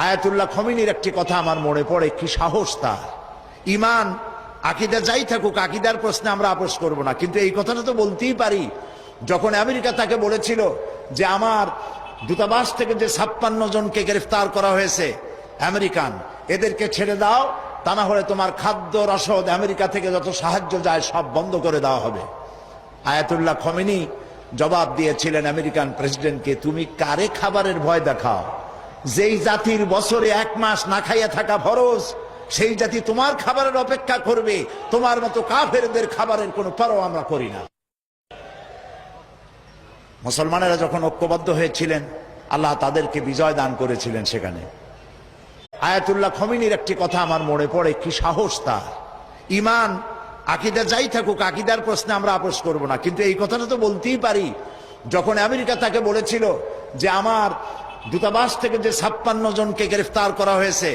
Ayatollah খমিনীর একটি কথা আমার মনে পড়ে, কি সাহস তার! ইমান আকীদা যাই থাকুক, আকীদার প্রশ্নে আমরা আপোষ করব না, কিন্তু এই কথাটা তো বলতেই পারি। যখন আমেরিকা তাকে বলেছিল যে আমার দূতাবাস থেকে যে 56 জনকে গ্রেফতার করা হয়েছে আমেরিকান, এদেরকে ছেড়ে দাও, তা না হলে তোমার খাদ্য রসদ আমেরিকা থেকে যত সাহায্য যায় সব বন্ধ করে দেওয়া হবে। আয়াতুল্লাহ খমেনী জবাব দিয়েছিলেন আমেরিকান প্রেসিডেন্টকে, তুমি কারে খাবারের ভয় দেখাও? যেই জাতির বছরে 1 মাস না খাইয়া থাকা ফরজ, সেই জাতি তোমার খাবারের অপেক্ষা করবে। তোমার মতো কাফেরদের খাবারের কোনো পরোয়া আমরা করি না। মুসলমানেরা যখন ঐক্যবদ্ধ হয়েছিলেন, আল্লাহ তাদেরকে বিজয় দান করেছিলেন। সেখানে আয়াতুল্লাহ খমিনীর একটি কথা আমার মনে পড়ে, কি সাহস তার! ইমান আকীদা যাই থাকুক, আকীদার প্রশ্নে আমরা আপোষ করব না, কিন্তু এই কথাটা তো বলতেই পারি। যখন আমেরিকা তাকে বলেছিল যে আমার দূতাবাস থেকে যে 56 জনকে গ্রেফতার করা হয়েছে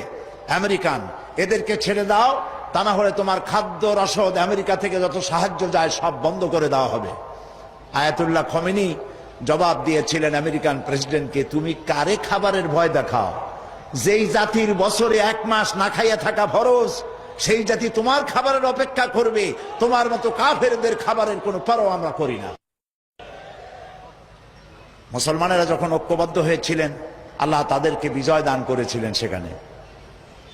আমেরিকান, এদেরকে ছেড়ে দাও, তা না হলে তোমার খাদ্য রসদ আমেরিকা থেকে যত সাহায্য যায় সব বন্ধ করে দেওয়া হবে। আয়াতুল্লাহ খমেনী জবাব দিয়েছিলেন আমেরিকান প্রেসিডেন্টকে, তুমি কারে খাবারের ভয় দেখাও? যেই জাতির বছরে 1 মাস না খাইয়া থাকা ফরজ, সেই জাতি তোমার খাবারের অপেক্ষা করবে। তোমার মতো কাফেরদের খাবারের কোনো পরোয়া আমরা করি না। মুসলমানেরা যখন ঐক্যবদ্ধ হয়েছিলেন, আল্লাহ তাদেরকে বিজয় দান করেছিলেন। সেখানে